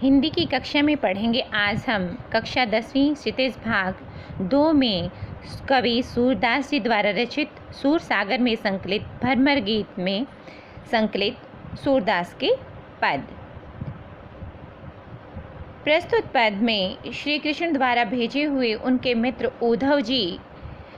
हिंदी की कक्षा में पढ़ेंगे। आज हम कक्षा 10वीं क्षितिज भाग 2 में कवि सूरदास जी द्वारा रचित सूर सागर में संकलित भ्रमर गीत में संकलित सूरदास के पद। प्रस्तुत पद में श्री कृष्ण द्वारा भेजे हुए उनके मित्र उद्धव जी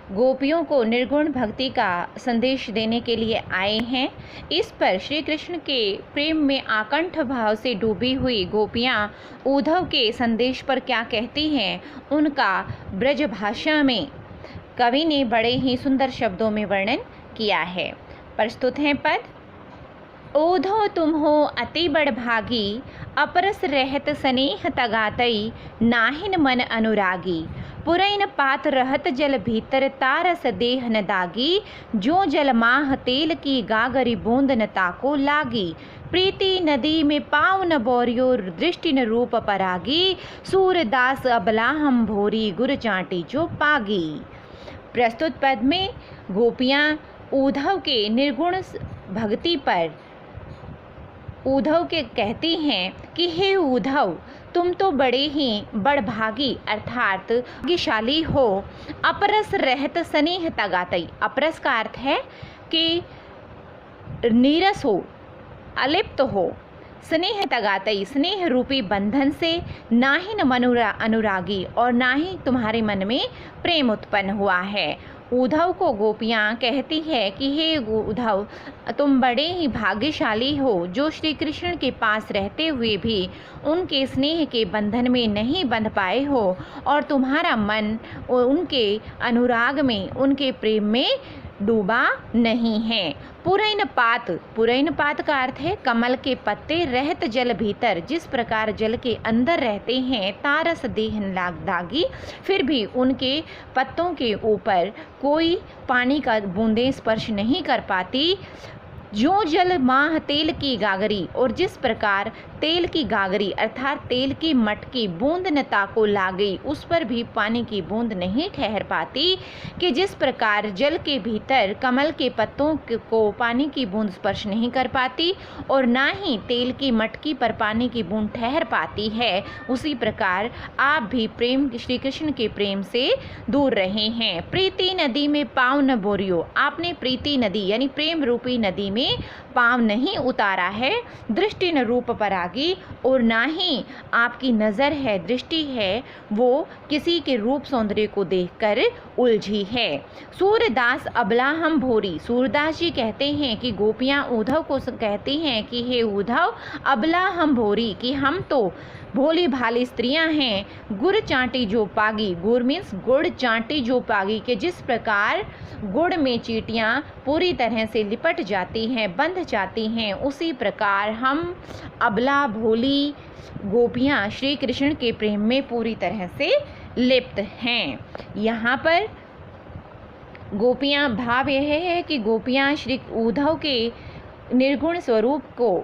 गोपियों को निर्गुण भक्ति का संदेश देने के लिए आए हैं। इस पर श्री कृष्ण के प्रेम में आकंठ भाव से डूबी हुई गोपियां उद्धव के संदेश पर क्या कहती हैं, उनका ब्रज भाषा में कवि ने बड़े ही सुंदर शब्दों में वर्णन किया है। प्रस्तुत हैं पद। उद्धव तुम हो अति बड़ भागी, अपरस रहत स्नेह तगातई, नाहिन मन अनुरागी। पुरैन पात रहत जल भीतर, तारस देह न दागी। जो जल माह तेल की गागरी, बूंद न ताको लागी। प्रीति नदी में पाव न बोरियो, दृष्टि न रूप परागी। सूरदास अबला हम भोरी, गुर चाटी जो पागी। प्रस्तुत पद में गोपियाँ उद्धव के निर्गुण भक्ति पर उद्धव के कहती हैं कि हे उद्धव, तुम तो बड़े ही बड़भागी अर्थात भाग्यशाली हो। अपरस रहत स्नेह तगातई। अपरस का अर्थ है कि नीरस हो, अलिप्त हो। स्नेह तगातई, स्नेह रूपी बंधन से। नाहि न अनुरागी, और ना ही तुम्हारे मन में प्रेम उत्पन्न हुआ है। उद्धव को गोपियाँ कहती है कि हे उद्धव, तुम बड़े ही भाग्यशाली हो जो श्री कृष्ण के पास रहते हुए भी उनके स्नेह के बंधन में नहीं बंध पाए हो, और तुम्हारा मन उनके अनुराग में, उनके प्रेम में डूबा नहीं है। पुरैन पात का अर्थ है कमल के पत्ते। रहत जल भीतर, जिस प्रकार जल के अंदर रहते हैं। तारस देह दागी, फिर भी उनके पत्तों के ऊपर कोई पानी का बूंदें स्पर्श नहीं कर पाती। जो जल माह तेल की गागरी, और जिस प्रकार तेल की गागरी अर्थात तेल की मटकी, बूंद न ताको लागी, उस पर भी पानी की बूंद नहीं ठहर पाती। कि जिस प्रकार जल के भीतर कमल के पत्तों को पानी की बूंद स्पर्श नहीं कर पाती, और ना ही तेल की मटकी पर पानी की बूंद ठहर पाती है, उसी प्रकार आप भी श्री कृष्ण के प्रेम से दूर रहे हैं। प्रीति नदी में पाँव न बोरियो, आपने प्रीति नदी यानी प्रेम रूपी नदी में पाँव नहीं उतारा है। दृष्टि न रूप परागी, और ना ही आपकी नज़र है, दृष्टि है, वो किसी के रूप सौंदर्य को देखकर उलझी है। सूरदास अबला हम भोरी, सूरदास जी कहते हैं कि गोपियाँ उद्धव को कहती हैं कि हे उद्धव, अबला हम भोरी, कि हम तो भोली भाली स्त्रियां हैं। गुड़ चांटी जो पागी, गुड़ मीन्स गुड़, चांटी जो पागी, के जिस प्रकार गुड़ में चींटियां पूरी तरह से लिपट जाती हैं, बंध जाती हैं, उसी प्रकार हम अबला भोली गोपियां श्री कृष्ण के प्रेम में पूरी तरह से लिप्त हैं। यहाँ पर गोपियां, भाव यह है कि गोपियां श्री उद्धव के निर्गुण स्वरूप को,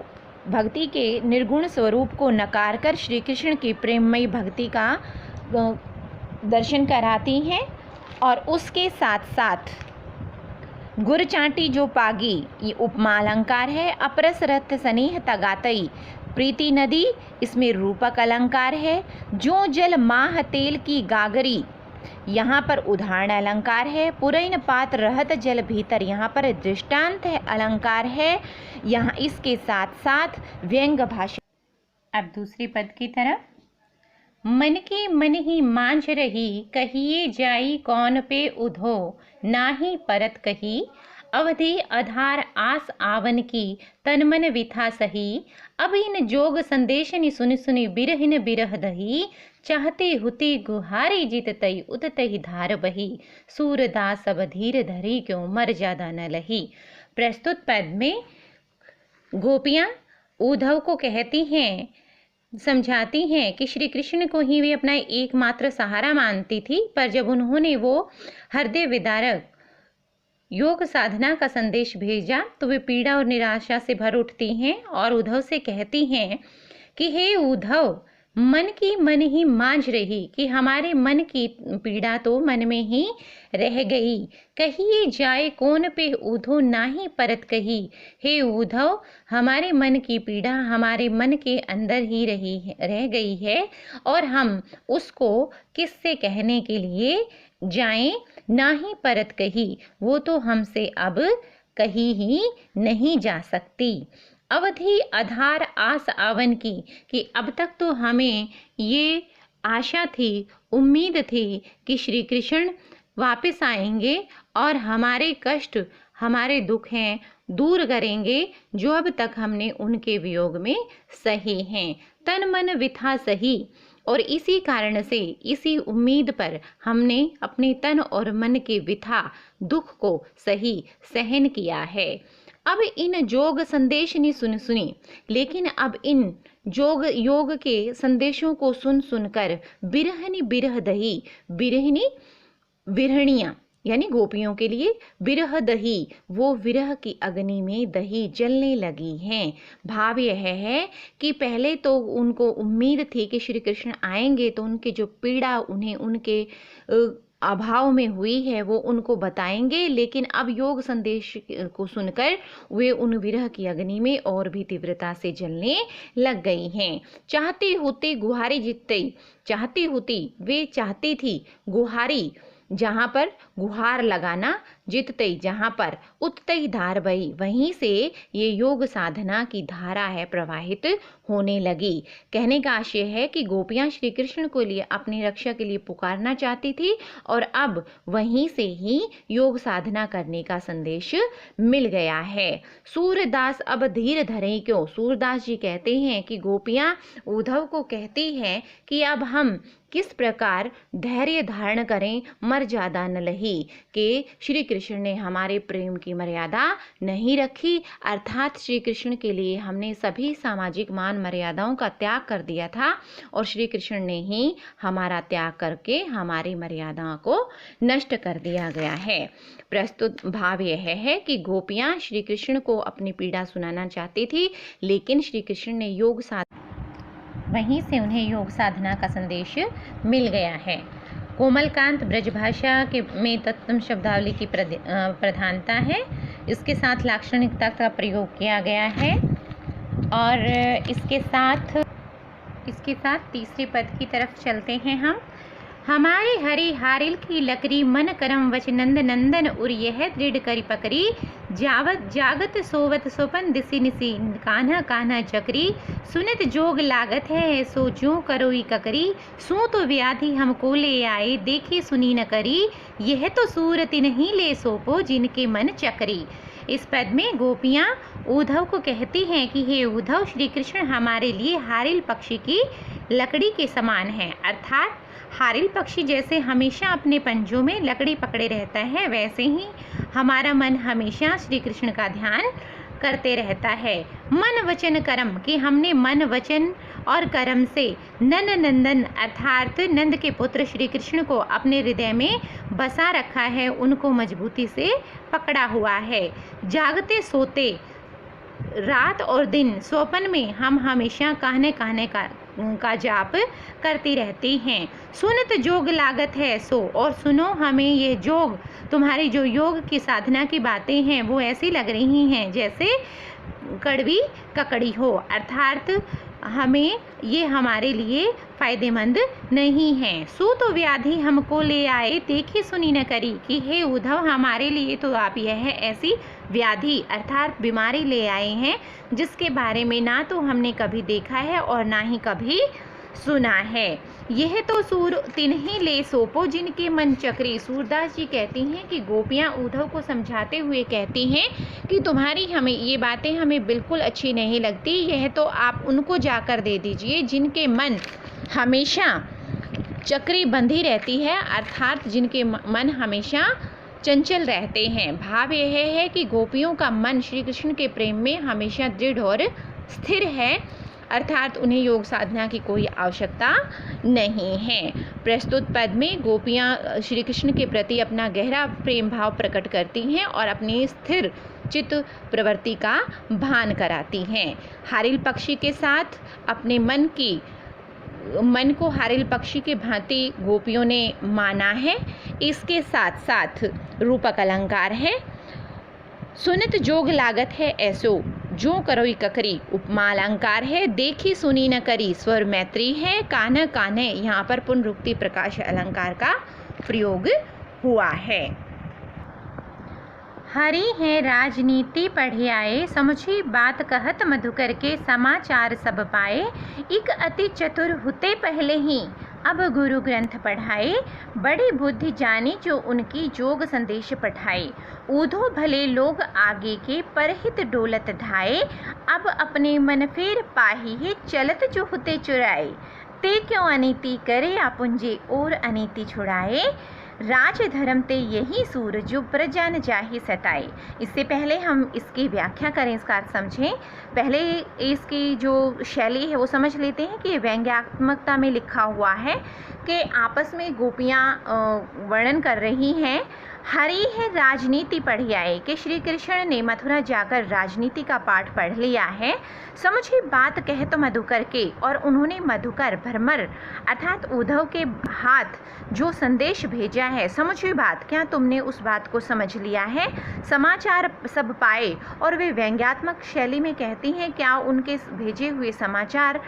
भक्ति के निर्गुण स्वरूप को नकार कर श्री कृष्ण की प्रेममयी भक्ति का दर्शन कराती हैं। और उसके साथ साथ गुर चांटी जो पागी, ये उपमा अलंकार है। अपरस रथ स्नेह तगातई, प्रीति नदी, इसमें रूपक अलंकार है। जो जल माह तेल की गागरी, यहाँ पर उदाहरण अलंकार है। पुरैन पात रहत जल भीतर, यहाँ पर दृष्टांत है, अलंकार है। यहाँ इसके साथ साथ व्यंग भाषा। अब दूसरी पद की तरफ। मन के मन ही मांझ रही, कहिए जाई कौन पे उधो, नाही परत कही। अवधि आधार आस आवन की, तन मन विथा सही। अब इन जोग संदेशनि सुनि सुनि, बिरहिन बिरह दही। चाहते हुती गुहारी जीत तई, उत तही धार बही। सूरदास अब धीर धरी, क्यों मर ज्यादा न लही। प्रस्तुत पद में गोपियाँ उद्धव को कहती हैं, समझाती हैं कि श्री कृष्ण को ही वे अपना एकमात्र सहारा मानती थी, पर जब उन्होंने वो हृदय विदारक योग साधना का संदेश भेजा तो वे पीड़ा और निराशा से भर उठती हैं और उद्धव से कहती हैं कि हे उद्धव, मन की मन ही मांझ रही, कि हमारे मन की पीड़ा तो मन में ही रह गई। कहिए जाए कौन पे ऊधो नाही परत कही। हे उद्धव, हमारे मन की पीड़ा हमारे मन के अंदर ही रह गई है, और हम उसको किससे कहने के लिए जाएं, ना ही परत कही, वो तो हमसे अब कही ही नहीं जा सकती। अवधि आधार आस आवन की, कि अब तक तो हमें ये आशा थी, उम्मीद थी कि श्री कृष्ण वापस आएंगे और हमारे कष्ट, हमारे दुख हैं दूर करेंगे, जो अब तक हमने उनके वियोग में सहे हैं। तन मन विथा सही, और इसी कारण से, इसी उम्मीद पर हमने अपने तन और मन के विथा दुख को सही सहन किया है। अब इन जोग संदेश नहीं सुनी, लेकिन अब इन योग के संदेशों को सुन सुनकर बिरहनी बिरह दही, बिरहनी बिरहणियाँ यानी गोपियों के लिए विरह दही, वो विरह की अग्नि में दही जलने लगी हैं। भाव यह है कि पहले तो उनको उम्मीद थी कि श्री कृष्ण आएंगे तो उनकी जो पीड़ा उन्हें उनके अभाव में हुई है वो उनको बताएंगे, लेकिन अब योग संदेश को सुनकर वे उन विरह की अग्नि में और भी तीव्रता से जलने लग गई हैं। चाहते होते गुहारी जितते, चाहती होती वे चाहती थी गुहारी, जहाँ पर गुहार लगाना, जितते जहाँ पर उतते धार बही, वहीं से ये योग साधना की धारा है प्रवाहित होने लगी। कहने का आशय है कि गोपियाँ श्री कृष्ण को लिए अपनी रक्षा के लिए पुकारना चाहती थी, और अब वहीं से ही योग साधना करने का संदेश मिल गया है। सूरदास अब धीर धरे क्यों, सूरदास जी कहते हैं कि गोपियाँ उद्धव को कहती हैं कि अब हम किस प्रकार धैर्य धारण करें, मर ज्यादा न लही, कि श्री कृष्ण ने हमारे प्रेम की मर्यादा नहीं रखी, अर्थात श्री कृष्ण के लिए हमने सभी सामाजिक मान मर्यादाओं का त्याग कर दिया था, और श्री कृष्ण ने ही हमारा त्याग करके हमारी मर्यादाओं को नष्ट कर दिया गया है। प्रस्तुत भाव यह है कि गोपियाँ श्री कृष्ण को अपनी पीड़ा सुनाना चाहती थी, लेकिन श्री कृष्ण ने वहीं से उन्हें योग साधना का संदेश मिल गया है। कोमलकांत ब्रजभाषा में तत्तम शब्दावली की प्रधानता है, इसके साथ लाक्षणिकता का प्रयोग किया गया है, और इसके साथ तीसरे पद की तरफ चलते हैं हम। हमारे हरि हारिल की लकरी, मन करम वच नंद नंदन उर यह दृढ़ करी पकरी, जावत जागत सोवत सोपन दिसी निसी, कान्हा कान्हा चकरी, सुनित जोग लागत है सो ज्यों करोई ककरी, सो तो व्याधि हमको ले आए देखी सुनी न करी, यह तो सूरत नहीं ले सोपो जिनके मन चकरी। इस पद में गोपियाँ उद्धव को कहती हैं कि हे उद्धव, श्री कृष्ण हमारे लिए हारिल पक्षी की लकड़ी के समान है, अर्थात हारिल पक्षी जैसे हमेशा अपने पंजों में लकड़ी पकड़े रहता है, वैसे ही हमारा मन हमेशा श्री कृष्ण का ध्यान करते रहता है। मन वचन कर्म, कि हमने मन वचन और कर्म से नन नंदन अर्थात नंद के पुत्र श्री कृष्ण को अपने हृदय में बसा रखा है, उनको मजबूती से पकड़ा हुआ है। जागते सोते रात और दिन स्वप्न में हम हमेशा कहने का जाप करती रहती हैं। सुनत जोग लागत है सो, और सुनो हमें ये जोग, तुम्हारी जो योग की साधना की बातें हैं वो ऐसी लग रही हैं जैसे कड़वी ककड़ी हो, अर्थात हमें ये हमारे लिए फायदेमंद नहीं है। सो तो व्याधि हमको ले आए देखी सुनी न करी, कि हे उद्धव हमारे लिए तो आप यह ऐसी व्याधि अर्थात बीमारी ले आए हैं जिसके बारे में ना तो हमने कभी देखा है और ना ही कभी सुना है। यह तो सूर तिन्हीं ले सोपो जिनके मन चक्री। सूरदास जी कहती हैं कि गोपियाँ उद्धव को समझाते हुए कहती हैं कि तुम्हारी हमें ये बातें हमें बिल्कुल अच्छी नहीं लगती, यह तो आप उनको जाकर दे दीजिए जिनके मन हमेशा चक्री बंधी रहती है, अर्थात जिनके मन हमेशा चंचल रहते हैं। भाव यह है कि गोपियों का मन श्री कृष्ण के प्रेम में हमेशा दृढ़ और स्थिर है, अर्थात उन्हें योग साधना की कोई आवश्यकता नहीं है। प्रस्तुत पद में गोपियाँ श्री कृष्ण के प्रति अपना गहरा प्रेम भाव प्रकट करती हैं और अपनी स्थिर चित्त प्रवृत्ति का भान कराती हैं। हारिल पक्षी के साथ अपने मन की मन को हारिल पक्षी के भांति गोपियों ने माना है। इसके साथ साथ रूपक अलंकार है। सुनित जोग लागत है ऐसो जो करोई ककरी, उपमा अलंकार है। देखी सुनी न करी, स्वर मैत्री है। कान्ह कान्ह, यहाँ पर पुनरुक्ति प्रकाश अलंकार का प्रयोग हुआ है। हरि है राजनीति पढ़े आए, समुझी बात कहत मधुकर के, समाचार सब पाए। एक अति चतुर हुते पहले ही, अब गुरु ग्रंथ पढ़ाए। बड़ी बुद्धि जानी जो उनकी, जोग संदेश पठाए। ऊधो भले लोग आगे के, परहित डोलत धाए। अब अपने मन फेर पाही है, चलत जो हुते चुराए। ते क्यों अनीति करे, आपुंजे और अनीति छुड़ाए। राज धर्म ते यही सूर, जो प्रजन जाहि सताए। इससे पहले हम इसकी व्याख्या करें, इसका अर्थ समझें। पहले इसकी जो शैली है वो समझ लेते हैं कि व्यंग्यात्मकता में लिखा हुआ है कि आपस में गोपियाँ वर्णन कर रही हैं। हरि है राजनीति पढ़ी आए, कि श्री कृष्ण ने मथुरा जाकर राजनीति का पाठ पढ़ लिया है। समझी बात कहे तो मधुकर के, और उन्होंने मधुकर भ्रमर अर्थात उद्धव के हाथ जो संदेश भेजा है। समझी बात, क्या तुमने उस बात को समझ लिया है। समाचार सब पाए, और वे व्यंग्यात्मक शैली में कहती हैं क्या उनके भेजे हुए समाचार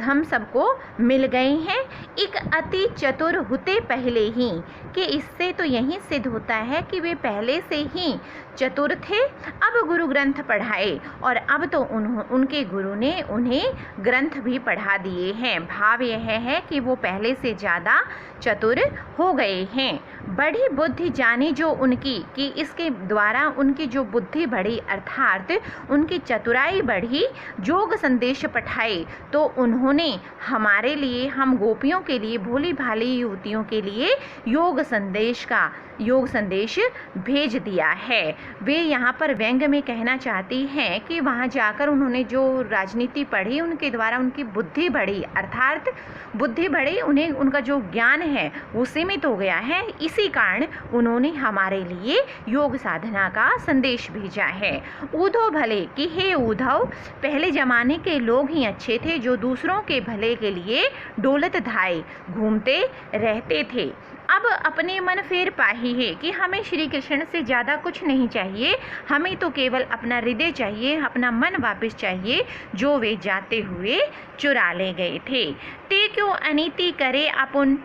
हम सबको मिल गए हैं। एक अति चतुर हुते पहले ही, कि इससे तो यही सिद्ध होता है कि वे पहले से ही चतुर थे। अब गुरु ग्रंथ पढ़ाए, और अब तो उनके गुरु ने उन्हें ग्रंथ भी पढ़ा दिए हैं। भाव यह है कि वो पहले से ज़्यादा चतुर हो गए हैं। बड़ी बुद्धि जानी जो उनकी, कि इसके द्वारा उनकी जो बुद्धि बढ़ी अर्थात उनकी चतुराई बढ़ी। जोग संदेश पठाए, तो उन्होंने हमारे लिए, हम गोपियों के लिए, भोली भाली युवतियों के लिए योग संदेश भेज दिया है। वे यहाँ पर व्यंग्य में कहना चाहती हैं कि वहाँ जाकर उन्होंने जो राजनीति पढ़ी, उनके द्वारा उनकी बुद्धि बढ़ी अर्थात बुद्धि बढ़ी, उन्हें उनका जो ज्ञान है वो सीमित हो गया है। इसी कारण उन्होंने हमारे लिए योग साधना का संदेश भेजा है। उद्धव भले, कि हे उद्धव, पहले जमाने के लोग ही अच्छे थे जो दूसरों के भले के लिए डोलत धाए घूमते रहते थे। अब अपने मन फेर पाही है, कि हमें श्री कृष्ण से ज़्यादा कुछ नहीं चाहिए। हमें तो केवल अपना हृदय चाहिए, अपना मन वापस चाहिए, जो वे जाते हुए चुरा ले गए थे। ते क्यों अनीति करे आपुन,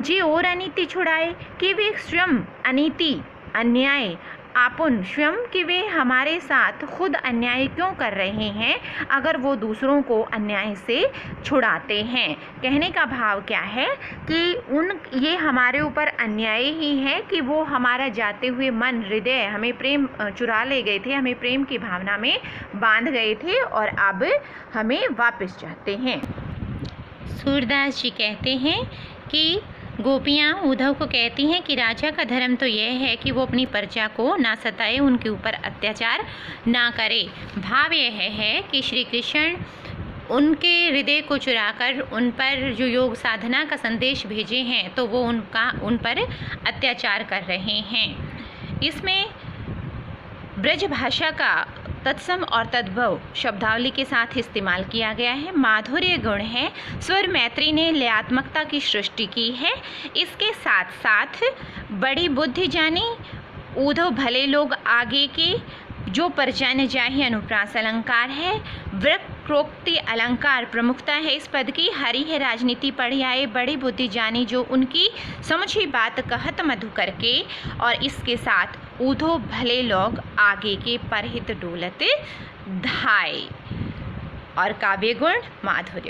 जी और अनीति छुड़ाए। कि वे स्वयं अनीति अन्याय आपुन, स्वयं कि वे हमारे साथ खुद अन्याय क्यों कर रहे हैं, अगर वो दूसरों को अन्याय से छुड़ाते हैं। कहने का भाव क्या है कि ये हमारे ऊपर अन्याय ही है कि वो हमारा जाते हुए मन, हृदय, हमें प्रेम चुरा ले गए थे, हमें प्रेम की भावना में बांध गए थे और अब हमें वापस चाहते हैं। सूरदास जी कहते हैं कि गोपियाँ उद्धव को कहती हैं कि राजा का धर्म तो यह है कि वो अपनी प्रजा को ना सताए, उनके ऊपर अत्याचार ना करे। भाव यह है कि श्री कृष्ण उनके हृदय को चुराकर उन पर जो योग साधना का संदेश भेजे हैं, तो वो उन पर अत्याचार कर रहे हैं। इसमें ब्रज भाषा का तत्सम और तद्भव शब्दावली के साथ इस्तेमाल किया गया है। माधुर्य गुण है। स्वर मैत्री ने लयात्मकता की सृष्टि की है। इसके साथ साथ बड़ी बुद्धि जानी, उद्धव भले लोग आगे के, जो परजन जाहि अनुप्रास अलंकार है। वृक्रोक्ति अलंकार प्रमुखता है इस पद की। हरि है राजनीति पढ़ी आए, बड़ी बुद्धि जानी जो उनकी, समझी बात कहत मधुकर के, और इसके साथ उद्धव भले लोग आगे के, परहित डोलत धाय। और काव्य गुण माधुर्य।